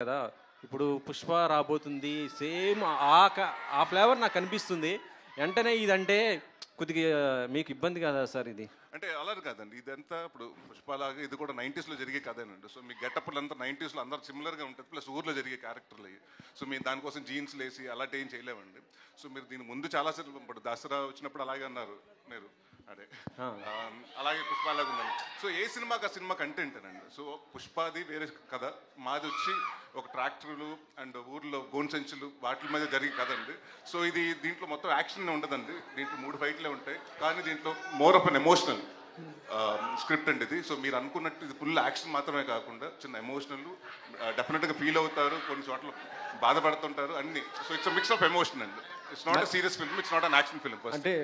కదా ఇప్పుడు పుష్ప రాబోతుంది సేమ్ ఆ ఫ్లేవర్ నాకు కనిపిస్తుంది వెంటనే ఇదంటే కొద్దిగా మీకు ఇబ్బంది కదా సార్ ఇది అంటే అలా కాదండి ఇదంతా ఇప్పుడు పుష్పలాగా ఇది కూడా 90s లో జరిగే కథేనండి సో మీ గెటప్లు అంతా 90s లో అందరూ సిమిలర్గా ఉంటుంది ప్లస్ ఊర్లో జరిగే క్యారెక్టర్లు సో మీరు దానికోసం జీన్స్ లేసి అలాంటి ఏం చేయలేమండి సో మీరు దీని ముందు చాలాసార్లు ఇప్పుడు దసరా వచ్చినప్పుడు అలాగే అన్నారు మీరు అదే అలాగే పుష్పలాగా ఉందండి సో ఏ సినిమాకి ఆ సినిమా కంటెంట్ అండి సో పుష్పాది వేరే కథ మాది వచ్చి ఒక ట్రాక్టర్లు అండ్ ఊర్లో గోన్ సంచులు వాటి మీద జరిగే కథ అండి సో ఇది దీంట్లో మొత్తం యాక్షన్ ఉండదండి దీంట్లో 3 ఫైట్లే ఉంటాయి కానీ దీంట్లో more of an emotional script అండి ఇది సో మీరు అనుకున్నట్టు ఇది ఫుల్ యాక్షన్ మాత్రమే కాకుండా చిన్న ఎమోషనల్ డెఫినెట్గా ఫీల్ అవుతారు కొన్ని చోట్ల బాధపడుతుంటారు అన్ని so it's mix of emotion అండి it's not a serious film it's not an action film అంటే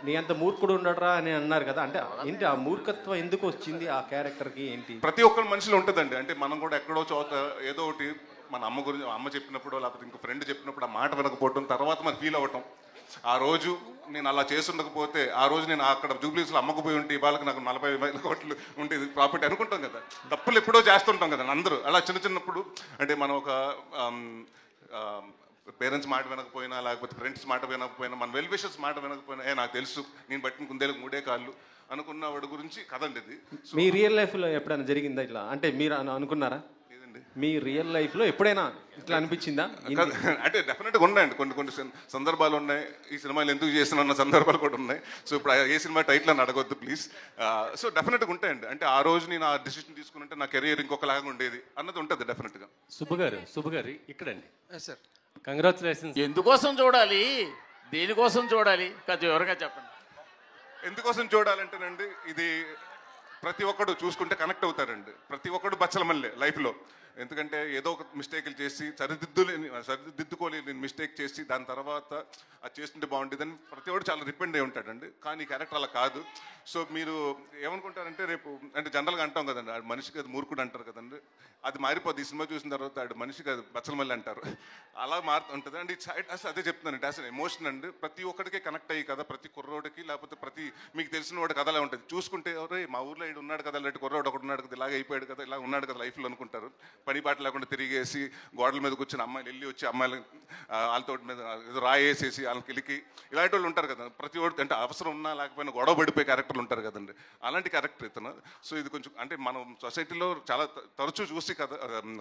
నీ అంత మూర్ఖుడు ఉండడరా అని అన్నారు కదా అంటే ఏంటి ఆ మూర్ఖత్వం ఎందుకు వచ్చింది ఆ క్యారెక్టర్కి ఏంటి ప్రతి ఒక్కరి మనిషిలో ఉంటుందండి అంటే మనం కూడా ఎక్కడో చోట ఏదో ఒకటి మన అమ్మ గురించి అమ్మ చెప్పినప్పుడు లేకపోతే ఇంకో ఫ్రెండ్ చెప్పినప్పుడు ఆ మాట వినకపోవడం తర్వాత మనం ఫీల్ అవ్వటం ఆ రోజు నేను అలా చేసుండకపోతే ఆ రోజు నేను అక్కడ జూబ్లీస్లో అమ్మకపోయి ఉంటే వాళ్ళకి నాకు 40,000 కోట్లు ఉండేది ప్రాఫిట్ అనుకుంటాం కదా తప్పులు ఎప్పుడో చేస్తుంటాం కదా అందరూ అలా చిన్నప్పుడు అంటే మనం ఒక పేరెంట్స్ మాట వినకపోయినా లేకపోతే ఫ్రెండ్స్ మాట వినకపోయినా మన వెల్ విషర్స్ మాట వినకపోయినా నాకు తెలుసు నేను బట్టిన కుందేలకు 3 కాళ్ళు అనుకున్న వాడి గురించి కదండి ఇది మీ రియల్ లైఫ్లో ఎప్పుడైనా జరిగిందా ఇట్లా అంటే మీరు అనుకున్నారా మీ రియల్ లైఫ్లో ఎప్పుడైనా ఇట్లా అనిపించిందా అంటే డెఫినెట్గా ఉన్నాయండి కొన్ని సందర్భాలు ఉన్నాయి ఈ సినిమాలు ఎందుకు చేస్తున్న సందర్భాలు కూడా ఉన్నాయి సో ఇప్పుడు ఏ సినిమా టైటిల్ అని అడగొద్దు ప్లీజ్ సో డెఫినెట్గా ఉంటాయండి అంటే ఆ రోజు నేను ఆ డిసిషన్ తీసుకుంటే నా కెరీర్ ఇంకొకలాగా ఉండేది అన్నది ఉంటుంది డెఫినెట్గా సుబ్బు గారు ఇక్కడండి సార్ కంగ్రాచులేషన్స్. ఎందుకోసం చూడాలి దేనికోసం చూడాలి కొంచెం ఎవరుగా చెప్పండి. ఎందుకోసం చూడాలంటేనండి ఇది ప్రతి ఒక్కడు చూసుకుంటే కనెక్ట్ అవుతారండి ప్రతి ఒక్కడు బచ్చలమల్లే లైఫ్లో ఎందుకంటే ఏదో ఒక మిస్టేక్లు చేసి సరిదిద్దుకోలేని మిస్టేక్ చేసి దాని తర్వాత అది చేస్తుంటే బాగుంటుందని ప్రతి ఒక్కడు చాలా రిపెండ్ అయి ఉంటాడండి కానీ క్యారెక్టర్ అలా కాదు సో మీరు ఏమనుకుంటారంటే రేపు అంటే జనరల్గా అంటాం కదండి ఆడు మనిషికి అది మూర్ఖుడు అంటారు కదండి అది మారిపోద్ది ఈ సినిమా చూసిన తర్వాత ఆడు మనిషికి అది బచ్చలమల్లి అంటారు అలా మారుతుంటుంది అండి అదే చెప్తున్నాను ఇట్ యాస్ అన్ ఎమోషన్ అండి ప్రతి ఒక్కడికే కనెక్ట్ అయ్యి కదా ప్రతి కుర్రోడికి లేకపోతే ప్రతి మీకు తెలిసిన వాడి కథ అలా ఉంటుంది చూసుకుంటే ఎవరే మా ఊర్లో ఇడు ఉన్నాడు కదా ఇలాంటి కుర్రోడు ఒకటి ఉన్నాడు కదా ఇలాగ అయిపోయాడు కదా ఇలా ఉన్నాడు కదా లైఫ్లో అనుకుంటారు పని పాట లేకుండా తిరిగేసి గోడల మీద కూర్చొని అమ్మాయిలు వెళ్ళి వచ్చి అమ్మాయిలు వాళ్ళతో మీద ఏదో రాయేసేసి వాళ్ళకి వెళ్ళి ఇలాంటి వాళ్ళు ఉంటారు కదా ప్రతి ఒక్కటి అంటే అవసరం ఉన్నా లేకపోయినా గొడవ పడిపోయే క్యారెక్టర్లు ఉంటారు కదండి అలాంటి క్యారెక్టర్ ఇతను సో ఇది కొంచెం అంటే మనం సొసైటీలో చాలా తరచూ చూసి కదా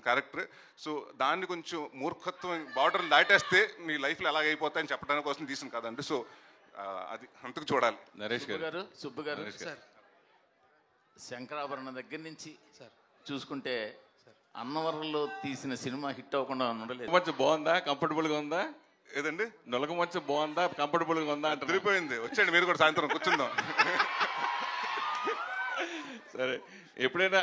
క్యారెక్టర్ సో దాన్ని కొంచెం మూర్ఖత్వం బార్డర్లు దాటేస్తే నీ లైఫ్లో ఎలాగైపోతాయని చెప్పడానికి కోసం తీసిన కదండి సో అది అంతకు చూడాలి. నరేష్ గారు సుబ్బు గారు శంకరాభరణ దగ్గర నుంచి చూసుకుంటే అన్నవరంలో తీసిన సినిమా హిట్ అవ్వకుండా ఉండలేదు. మంచి బాగుందా కంఫర్టబుల్గా ఉందా ఏదండి నొలక మంచి బాగుందా కంఫర్టబుల్గా ఉందా అంటే తిరిగిపోయింది వచ్చండి మీరు కూడా సాయంత్రం కూర్చుందాం. సరే ఎప్పుడైనా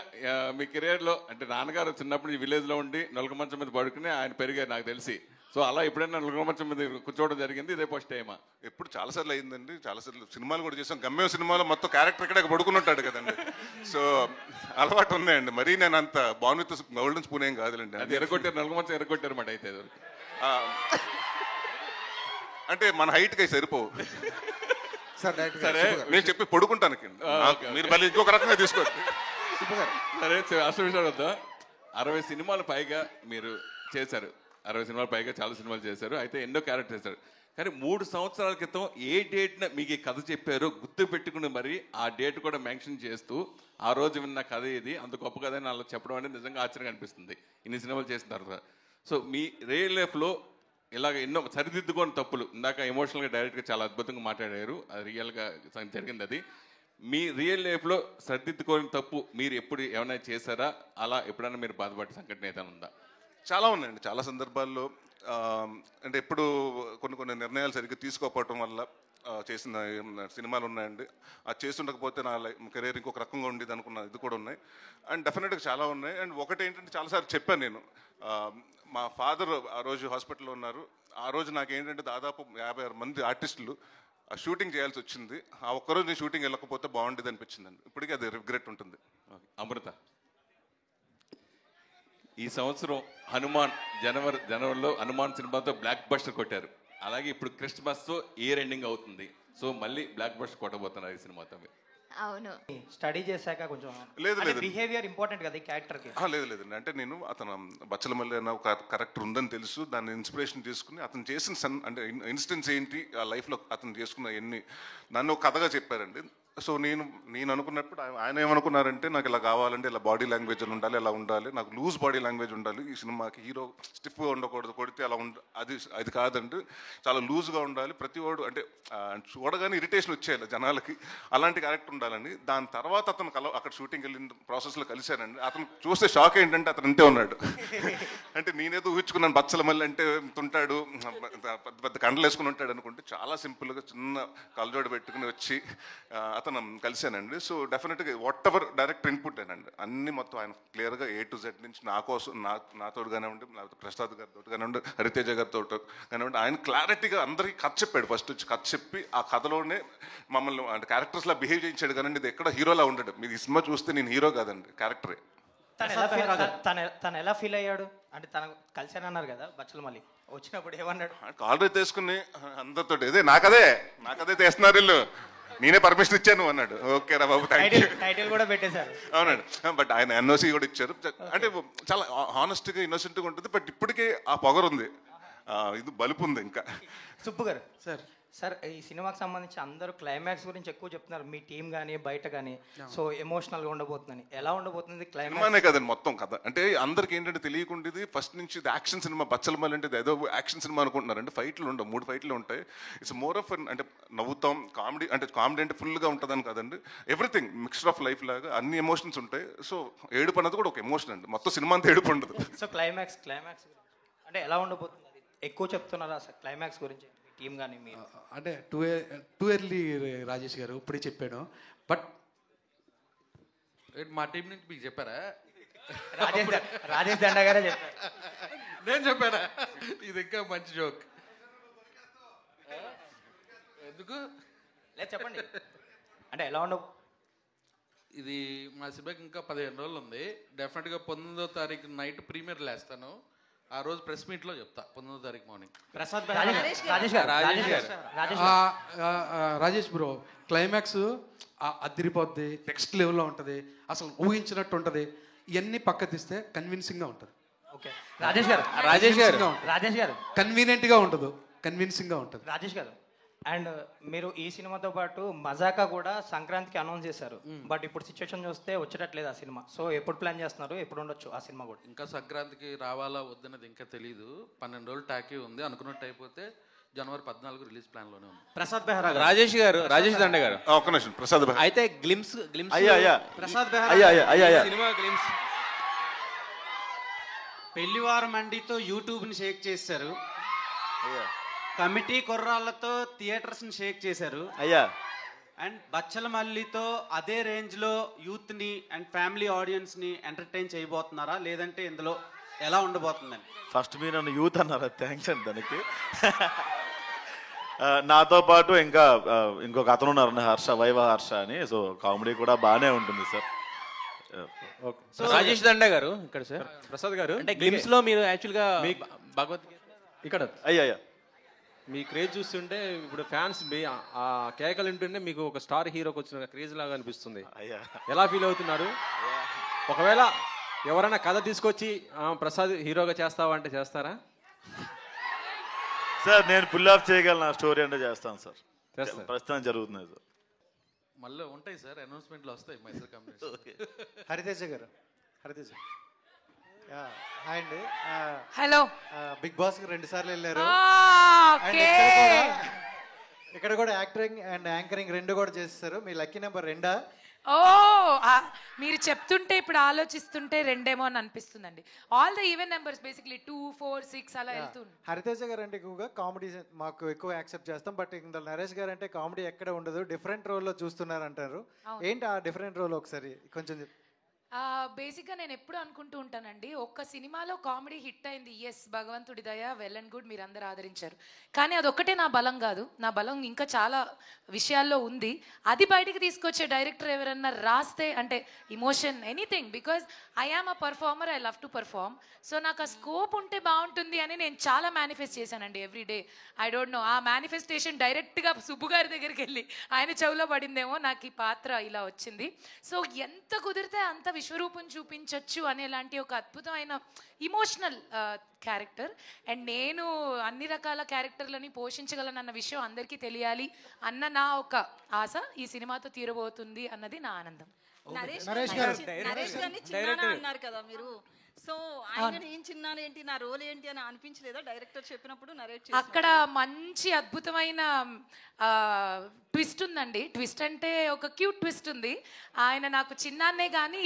మీ కెరియర్లో అంటే నాన్నగారు చిన్నప్పుడు విలేజ్లో ఉండి నొలక మంచం మీద పడుకుని ఆయన పెరిగారు నాకు తెలిసి సో అలా ఎప్పుడైనా నొలక మంచం మీద కూర్చోవడం జరిగింది ఇదే ఫస్ట్ టైమా? ఎప్పుడు చాలాసార్లు అయిందండి చాలాసార్లు సినిమాలు కూడా చేసాం గమ్యం సినిమాలో మొత్తం క్యారెక్టర్ ఇక్కడ పడుకుని ఉంటాడు కదండి సో అలవాటు ఉన్నాయండి మరీ నేను అంత బాగుంది గోల్డెన్ స్పూన్ ఏం కాదులేండి అది ఎరగొట్టారు నొలక మంచం ఎరగొట్టారు మాట అయితే అంటే మన హైట్కి అవి సరిపోవు సరే నేను చెప్పి పడుకుంటాను మీరు మళ్ళీ ఇంకొక రకంగా తీసుకోండి. సరే అసలు విషయాలు వద్దా 60 సినిమాలు పైగా మీరు చేశారు 60 సినిమాలు పైగా చాలా సినిమాలు చేశారు అయితే ఎన్నో క్యారెక్టర్ చేశారు కానీ 3 సంవత్సరాల క్రితం ఏ డేట్న మీకు ఈ కథ చెప్పారో గుర్తు పెట్టుకుని మరి ఆ డేట్ కూడా మెన్షన్ చేస్తూ ఆ రోజు విన్న కథ ఇది అంత గొప్ప కథ అని అలా చెప్పడం అనేది నిజంగా ఆశ్చర్యంగా అనిపిస్తుంది ఇన్ని సినిమాలు చేసిన తర్వాత. సో మీ రియల్ లైఫ్లో ఇలాగ ఎన్నో సరిదిద్దుకోని తప్పులు ఇందాక ఎమోషనల్గా డైరెక్ట్గా చాలా అద్భుతంగా మాట్లాడారు అది రియల్గా జరిగింది అది మీ రియల్ లైఫ్లో సరిదిద్దుకోని తప్పు మీరు ఎప్పుడు ఏమైనా చేశారా అలా ఎప్పుడైనా మీరు బాధపడే సంఘటన ఏదైనా ఉందా? చాలా ఉన్నాయండి చాలా సందర్భాల్లో అంటే ఎప్పుడు కొన్ని నిర్ణయాలు సరిగ్గా తీసుకోకపోవటం వల్ల చేసిన సినిమాలు ఉన్నాయండి అది చేస్తుండకపోతే నా కెరీర్ ఇంకొక రకంగా ఉండేది అనుకున్న ఇది కూడా ఉన్నాయి అండ్ డెఫినెట్గా చాలా ఉన్నాయి అండ్ ఒకటి ఏంటంటే చాలాసార్లు చెప్పాను నేను మా ఫాదర్ ఆ రోజు హాస్పిటల్లో ఉన్నారు ఆ రోజు నాకేంటంటే దాదాపు 56 మంది ఆర్టిస్టులు ఆ షూటింగ్ చేయాల్సి వచ్చింది ఆ ఒక్కరోజు నేను షూటింగ్ వెళ్ళకపోతే బాగుండేది అనిపించిందండి ఇప్పటికీ అది రిగ్రెట్ ఉంటుంది. అమృత ఈ సంవత్సరం హనుమాన్ జనవరిలో హనుమాన్ సినిమాతో బ్లాక్ బస్టర్ కొట్టారు అలాగే ఇప్పుడు క్రిస్మస్తో ఇయర్ ఎండింగ్ అవుతుంది సో మళ్ళీ బ్లాక్ బస్టర్ కొట్టబోతున్నారు ఈ సినిమాతో. అవును. స్టడీ చేశాక కొంచెం లేదు, లేదు. బిహేవియర్ ఇంపార్టెంట్ కదా ఈ క్యారెక్టర్కి. లేదు లేదండి, అంటే నేను అతను బచ్చలమల్లి అన్న ఒక కరెక్టర్ ఉందని తెలుసు, దాన్ని ఇన్స్పిరేషన్ తీసుకుని అతను చేసిన అంటే ఇన్సిడెంట్స్ ఏంటి ఆ లైఫ్లో అతను చేసుకున్న ఎన్ని నన్ను ఒక కథగా చెప్పారండి. సో నేను అనుకున్నప్పుడు ఆయన ఏమనుకున్నారంటే నాకు ఇలా కావాలంటే ఇలా బాడీ లాంగ్వేజ్ అని ఉండాలి, అలా ఉండాలి, నాకు లూజ్ బాడీ లాంగ్వేజ్ ఉండాలి, ఈ సినిమాకి హీరో స్టిఫ్గా ఉండకూడదు, కొడితే అలా అది కాదండి, చాలా లూజ్గా ఉండాలి, ప్రతి వాడు అంటే చూడగానే ఇరిటేషన్ వచ్చేయాలి జనాలకి, అలాంటి క్యారెక్టర్ ఉండాలని. దాని తర్వాత అతను అక్కడ షూటింగ్ వెళ్ళిన ప్రాసెస్లో కలిశానండి. అతను చూస్తే షాక్ ఏంటంటే అతను అంతే ఉన్నాడు. అంటే నేనేదో ఊహించుకున్నాను బచ్చలమల్లి అంటే ఉంటాడు, పెద్ద పెద్ద కండలు వేసుకుని ఉంటాడు అనుకుంటే చాలా సింపుల్గా చిన్న కళ్ళజోడు పెట్టుకుని వచ్చి అతను కలిశానండి. సో డెఫినెట్గా వాట్ ఎవర్ డైరెక్టర్ ఇన్పుట్ అనండి అన్ని మొత్తం ఆయన క్లియర్గా A to Z నుంచి నా కోసం నాతో కానివ్వండి, లేకపోతే ప్రసాద్ గారితో కానివ్వండి, హరితేజ గారితో కానివ్వండి, ఆయన క్లారిటీగా అందరికీ కథ చెప్పాడు. ఫస్ట్ వచ్చి కథ చెప్పి ఆ కథలోనే మమ్మల్ని అంటే క్యారెక్టర్స్లా బిహేవ్ చేయించాడు. కానీ ఇది ఎక్కడ హీరోలా ఉండడు. మీరు ఈ సినిమా చూస్తే నేను హీరో కాదండి, క్యారెక్టరే. తను ఎలా ఫీల్ అయ్యాడు అంటే తను కలిసానన్నారు కదా బచ్చలమల్లి, వచ్చినప్పుడు ఏమన్నాడు? కాలర్ తీసుకుని అందరితో నాకదే చేస్తున్నారు వీళ్ళు, నేనే పర్మిషన్ ఇచ్చాను అన్నాడు. ఓకే రా బాబు, టైటిల్ కూడా పెట్టేశారు. అవునండి, బట్ ఆయన NOC కూడా ఇచ్చారు. అంటే చాలా హానెస్ట్గా ఇన్నోసెంట్గా ఉంటుంది. బట్ ఇప్పటికే ఆ పొగరు ఉంది, ఇది బలుపు ఉంది ఇంకా. సుబ్బు గారు సార్ ఈ సినిమాకి సంబంధించి అందరూ క్లైమాక్స్ గురించి ఎక్కువ చెప్తున్నారు, మీ టీం కానీ బయట కానీ. సో ఎమోషనల్గా ఉండబోతుందని, ఎలా ఉండబోతుంది క్లైమాక్స్? సినిమానే కదండి మొత్తం కథ. అంటే అందరికి ఏంటంటే తెలియకుండా ఫస్ట్ నుంచి ఇది యాక్షన్ సినిమా. బచ్చలమల్లి అంటే ఏదో యాక్షన్ సినిమా అనుకుంటున్నారు. అంటే ఫైట్లు ఉండవు, 3 ఫైట్లు ఉంటాయి. ఇట్స్ మోర్ ఆఫ్ అంటే నవ్వుతాం, కామెడీ అంటే ఫుల్గా ఉంటుందని కదండి. ఎవ్రీథింగ్ మిక్స్చర్ ఆఫ్ లైఫ్ లాగా అన్ని ఎమోషన్స్ ఉంటాయి. సో ఏడుపు అన్నది కూడా ఒక ఎమోషన్ అండి, మొత్తం సినిమా అంతా ఏడుపు ఉండదు. సో క్లైమాక్స్ అంటే ఎలా ఉండబోతుంది? ఎక్కువ చెప్తున్నారు అసలు క్లైమాక్స్ గురించి టీం కానీ మీరు? అంటే టూ ఎర్లీ రాజేష్ గారు ఇప్పుడే చెప్పాను. బట్ మా టీం నుంచి మీకు చెప్పారా? రాజేష్ దండ గారే చెప్పారు. నేను చెప్పానా? ఇది ఇంకా మంచి జోక్. ఎందుకు లేదు చెప్పండి, అంటే ఎలా ఉండవు? ఇది మా సినిమాకి ఇంకా 15 రోజులు ఉంది. డెఫినెట్గా 19వ తారీఖు నైట్ ప్రీమియర్ లేస్తాను. ఆ రోజు ప్రెస్ మీట్లో చెప్తా, 19వ తారీఖు మార్నింగ్. రాజేష్ బ్రో క్లైమాక్స్ అదిరిపోద్ది, నెక్స్ట్ లెవెల్లో ఉంటుంది, అసలు ఊహించినట్టు ఉంటుంది. ఇవన్నీ పక్క తీస్తే కన్విన్సింగ్గా ఉంటుంది. ఓకే రాజేష్ గారు కన్వీనియంట్గా ఉండదు, కన్విన్సింగ్గా ఉంటుంది. రాజేష్ గారు అండ్ మీరు ఈ సినిమాతో పాటు మజాకా కూడా సంక్రాంతికి అనౌన్స్ చేశారు. బట్ ఇప్పుడు సిచ్యువేషన్ చూస్తే వచ్చేటట్లేదు ఆ సినిమా. సో ఎప్పుడు ప్లాన్ చేస్తున్నారు, ఎప్పుడు ఉండొచ్చు ఆ సినిమా కూడా? ఇంకా సంక్రాంతికి రావాలా వద్దన్నది ఇంకా తెలీదు. 12 రోజులు టాకీ ఉంది. అనుకున్నట్టు అయిపోతే జనవరి 14 రిలీజ్ ప్లాన్ లోనే ఉంది. ప్రసాద్ బెహ్రా రాజేష్ దండ గారు ఒక్క నిమిషం. ప్రసాద్ బెహ్రా అయితే glimpse Prasad Behra cinema glimpse పెళ్లివారం మండితో యూట్యూబ్ని షేక్ చేశారు, కమిటీ కుర్రాళ్ళతో థియేటర్స్ని షేక్ చేశారు అయ్యా, అండ్ బచ్చలమల్లితో అదే రేంజ్లో యూత్ని అండ్ ఫ్యామిలీ ఆడియన్స్ని ఎంటర్టైన్ చేయబోతున్నారా, లేదంటే ఇందులో ఎలా ఉండబోతుందని? ఫస్ట్ మీరు నన్ను యూత్ అన్నారా, థ్యాంక్స్ అండి దానికి. నాతో పాటు ఇంకా ఇంకొక అతను ఉన్నారు వైవ హర్ష అని. సో కామెడీ కూడా బాగానే ఉంటుంది సార్. రాజేష్ దండ గారు ఇక్కడ సార్, ప్రసాద్ గారు అంటే గ్లిమ్స్ లో మీరు యాక్చువల్గా భగవద్గీత ఇక్కడ అయ్యా మీ క్రేజ్ చూస్తుంటే ఇప్పుడు ఫ్యాన్స్ ఆ కేకలు వింటుంటే మీకు ఒక స్టార్ హీరోకి వచ్చిన క్రేజ్ లాగా అనిపిస్తుంది. ఎలా ఫీల్ అవుతున్నారు? ఒకవేళ ఎవరైనా కథ తీసుకొచ్చి ప్రసాద్ హీరోగా చేస్తావా అంటే చేస్తారా? సార్ నేను పుల్ ఆఫ్ చేయగలను, నా స్టోరీ అంటే చేస్తాను సార్. ప్రస్తుతం జరుగుతుంది సార్. మళ్ళీ ఉంటాయి సార్, అనౌన్స్మెంట్లు వస్తాయి మైసూర్ కంపెనీ. హరితేజ గారు హాయ్ అండి. హలో. బిగ్ బాస్ 2 సార్లు వెళ్ళారు. ఇక్కడ కూడా యాక్టింగ్ అండ్ యాంకరింగ్ 2 కూడా చేస్తారు. మీ లక్కీ నెంబర్ 2. మీరు చెప్తుంటే ఇప్పుడు ఆలోచిస్తుంటే 2 అని అనిపిస్తుందండి. All the even numbers basically 2, 4, 6 అలా వెళ్తుంది. హరితేజ గారు అంటే ఎక్కువగా కామెడీ మాకు ఎక్కువ యాక్సెప్ట్ చేస్తాం. బట్ ఇందులో నరేష్ గారు అంటే కామెడీ ఎక్కడ ఉండదు, డిఫరెంట్ రోల్లో చూస్తున్నారు అంటారు. ఏంటి ఆ డిఫరెంట్ రోల్ ఒకసారి కొంచెం బేసిక్గా నేను ఎప్పుడు అనుకుంటూ ఉంటానండి, ఒక్క సినిమాలో కామెడీ హిట్ అయింది, ఎస్ భగవంతుడి దయ, వెల్ అండ్ గుడ్, మీరు అందరూ ఆదరించారు. కానీ అదొక్కటే నా బలం కాదు, నా బలం ఇంకా చాలా విషయాల్లో ఉంది. అది బయటికి తీసుకొచ్చే డైరెక్టర్ ఎవరన్నా రాస్తే, అంటే emotion anything, because I am a performer, I love to perform. So నాకు ఆ స్కోప్ ఉంటే బాగుంటుంది అని నేను చాలా మేనిఫెస్ట్ చేశానండి every day. I don't know, ఆ మేనిఫెస్టేషన్ డైరెక్ట్గా సుబ్బు గారి దగ్గరికి వెళ్ళి ఆయన చెవులో పడిందేమో, నాకు ఈ పాత్ర ఇలా వచ్చింది. సో ఎంత కుదిరితే అంత విశ్వరూపం చూపించవచ్చు అనేలాంటి ఒక అద్భుతమైన ఇమోషనల్ క్యారెక్టర్. అండ్ నేను అన్ని రకాల క్యారెక్టర్లని పోషించగలనన్న విషయం అందరికీ తెలియాలి అన్న నా ఒక ఆశ ఈ సినిమాతో తీరబోతుంది అన్నది నా ఆనందం. నరేష్ గారిని చిన్నాన అన్నారు కదా మీరు, సో ఆయన ఏం చిన్నాను ఏంటి, నా రోల్ ఏంటి అని అనిపించలేదా డైరెక్టర్ చెప్పినప్పుడు? నరేట్ అక్కడ మంచి అద్భుతమైన ట్విస్ట్ ఉందండి. ట్విస్ట్ అంటే ఒక క్యూట్ ట్విస్ట్ ఉంది. ఆయన నాకు చిన్నాన్నే కానీ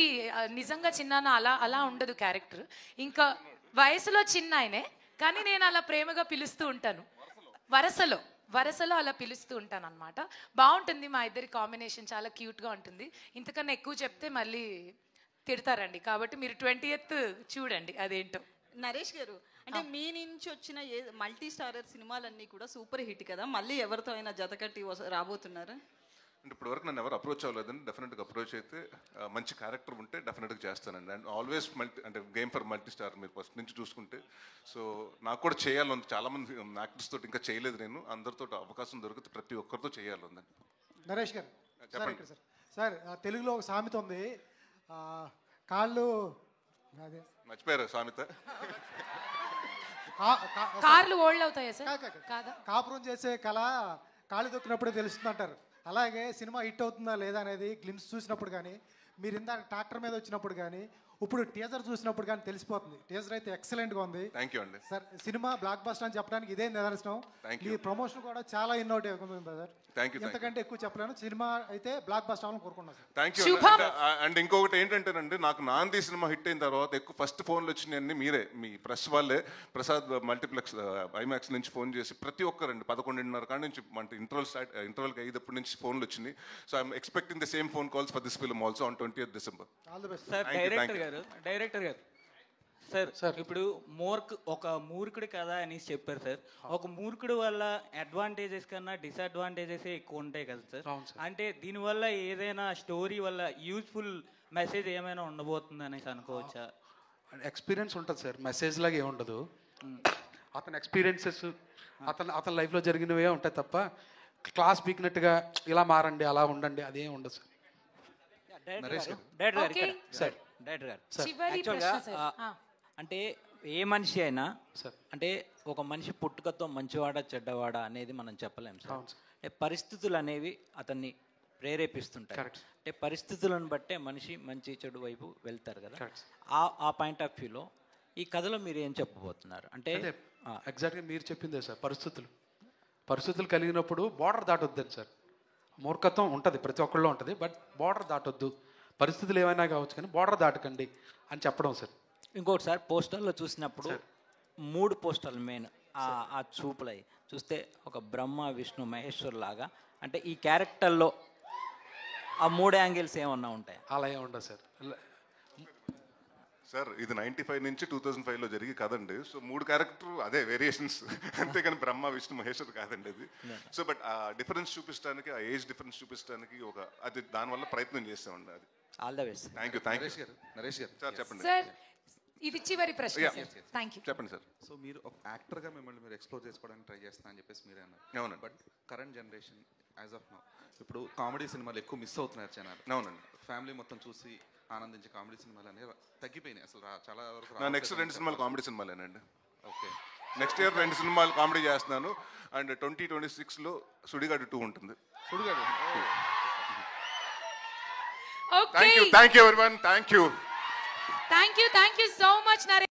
నిజంగా చిన్నాన్న అలా ఉండదు క్యారెక్టర్. ఇంకా వయసులో చిన్న ఆయనే, కానీ నేను అలా ప్రేమగా పిలుస్తూ ఉంటాను, వరసలో అలా పిలుస్తూ ఉంటాను అనమాట. బాగుంటుంది మా ఇద్దరి కాంబినేషన్, చాలా క్యూట్గా ఉంటుంది. ఇంతకన్నా ఎక్కువ చెప్తే మళ్ళీ తిడతారండి, కాబట్టి మీరు 20th చూడండి అదేంటో. నరేష్ గారు, అంటే మీ నుంచి వచ్చిన మల్టీ స్టారర్ సినిమాలన్నీ కూడా సూపర్ హిట్ కదా, మళ్ళీ ఎవరితో అయినా జతకట్టి రాబోతున్నారా? అంటే ఇప్పటివరకు నన్ను ఎవరు అప్రోచ్ అవ్వలేదండి. డెఫినెట్గా అప్రోచ్ అయితే మంచి క్యారెక్టర్ ఉంటే డెఫినెట్గా చేస్తానండి. అండ్ ఆల్వేస్ అంటే గేమ్ ఫర్ మల్టీ స్టార్ మీరు ఫస్ట్ నుంచి చూసుకుంటే. సో నాకు కూడా చేయాలని, చాలామంది యాక్టర్స్ తోటి ఇంకా చేయలేదు నేను, అందరితో అవకాశం దొరికితే ప్రతి ఒక్కరితో చేయాలి ఉందండి. నరేష్ గారు చెప్పండి సార్, తెలుగులో ఒక సామెత ఉంది, కాళ్ళు అదే మర్చిపోయారు సామెత, కార్లు ఓల్డ్ అవుతాయా సార్? కాపురం చేసే కళ కాళ్ళు దొక్కినప్పుడే తెలుస్తుంది అంటారు. అలాగే సినిమా హిట్ అవుతుందా లేదా అనేది గ్లిమ్స్ చూసినప్పుడు కానీ, మీరు ఇందాక ట్రాక్టర్ మీద వచ్చినప్పుడు కానీ, ఇప్పుడు టీజర్ చూసినప్పుడు కానీ తెలిసిపోతుంది. టీజర్ అయితే ఎక్సలెంట్గా ఉంది. థ్యాంక్ యూ అండి సార్. సినిమా బ్లాక్ బస్టర్ అని చెప్పడానికి ఇదే నిదర్శనం. ఈ ప్రమోషన్ కూడా చాలా ఇన్నోవేటివ్ ఉంది బ్రదర్. ఎంతకంటే ఎక్కువ చెప్పలేను. సినిమా అయితే బ్లాక్ బస్టర్ అవ్వాలని కోరుకున్నాను సార్. Thank you. అండ్ ఇంకొకటి ఏంటంటేనండి, నాకు నాంది సినిమా హిట్ అయిన తర్వాత ఎక్కువ ఫస్ట్ ఫోన్లు వచ్చినాయన్నీ మీరే, మీ ప్రెస్ వాళ్ళే, ప్రసాద్ మల్టీప్లెక్స్ ఐమాక్స్ నుంచి ఫోన్ చేసి ప్రతి ఒక్కరండి 11:30 కాడి నుంచి అంటే ఇంటర్వల్కి అయ్యేటప్పటి నుంచి ఫోన్లు వచ్చినాయి. So I'm expecting the same phone calls for this film also on 20th December. All the best sir. Director గారు సార్, ఇప్పుడు ఒక మూర్ఖుడి కథ అనేసి చెప్పారు సార్. ఒక మూర్ఖుడి వల్ల అడ్వాంటేజెస్ కన్నా డిసడ్వాంటేజెస్ ఎక్కువ ఉంటాయి కదా సార్. అంటే దీనివల్ల ఏదైనా స్టోరీ వల్ల యూజ్ఫుల్ మెసేజ్ ఏమైనా ఉండబోతుంది అనేసి అనుకోవచ్చా? ఎక్స్పీరియన్స్ ఉంటుంది సార్, మెసేజ్ లాగా ఏముండదు. అతని ఎక్స్పీరియన్సెస్ అతని లైఫ్లో జరిగినవే ఉంటాయి తప్ప క్లాస్ పీకినట్టుగా ఇలా మారండి అలా ఉండండి అదేం ఉండదు సార్. అంటే ఏ మనిషి అయినా అంటే ఒక మనిషి పుట్టుకతో మంచివాడా చెడ్డవాడా అనేది మనం చెప్పలేం సార్. పరిస్థితులు అనేవి అతన్ని ప్రేరేపిస్తుంటాయి. అంటే పరిస్థితులను బట్టే మనిషి మంచి చెడు వైపు వెళ్తారు కదా. ఆ పాయింట్ ఆఫ్ వ్యూలో ఈ కథలో మీరు ఏం చెప్పబోతున్నారు? అంటే ఎగ్జాక్ట్గా మీరు చెప్పిందే సార్. పరిస్థితులు కలిగినప్పుడు బార్డర్ దాటొద్దని సార్. మూర్ఖత్వం ఉంటుంది, ప్రతి ఒక్కళ్ళలో ఉంటుంది, బట్ బార్డర్ దాటొద్దు. పరిస్థితులు ఏమైనా కావచ్చు కానీ బార్డర్ దాటకండి అని చెప్పడం సార్. ఇంకోటి సార్, పోస్టర్లో చూసినప్పుడు 3 పోస్టర్లు మెయిన్ ఆ చూపులై చూస్తే ఒక బ్రహ్మ విష్ణు మహేశ్వర్ లాగా, అంటే ఈ క్యారెక్టర్లో ఆ 3 యాంగిల్స్ ఏమన్నా ఉంటాయి? అలా ఏమి ఉండదు సార్. సార్ ఇది 95 నుంచి 2005లో జరిగి కదండి. సో 3 క్యారెక్టర్ అదే వేరియేషన్స్ అంతేగాని బ్రహ్మ విష్ణు మహేశ్వర్ కాదండి అది. సో బట్ ఆ డిఫరెన్స్ చూపించడానికి, ఆ ఏజ్ డిఫరెన్స్ చూపించడానికి అది దానివల్ల ప్రయత్నం చేస్తామండి. అది all the best. Thank you. Naresh గారు సార్ చెప్పండి సార్. ఇది చివరి ప్రశ్న. Thank you. చెప్పండి సార్. సో మీరు ఒక యాక్టర్గా మిమ్మల్ని మీరు ఎక్స్ప్లోర్ చేసుకోవడానికి ట్రై చేస్తున్నా అని చెప్పేసి మీరే అన్నారు. అవునండి. But current generation as of now ఇప్పుడు కామెడీ సినిమాలు ఎక్కువ మిస్ అవుతున్నారు జనాలు. అవునండి. ఫ్యామిలీ మొత్తం చూసి ఆనందించే కామెడీ సినిమాలు అనేవి తగ్గిపోయినాయి అసలు. చాలా వరకు నా నెక్స్ట్ 2 సినిమాలు కామెడీ సినిమాలేనండి. ఓకే. నెక్స్ట్ ఇయర్ 2 సినిమాలు కామెడీ చేస్తున్నాను. అండ్ 2026లో సుడిగాడు 2 ఉంటుంది. Sudigadu. Thank you everyone. Thank you so much Naresh.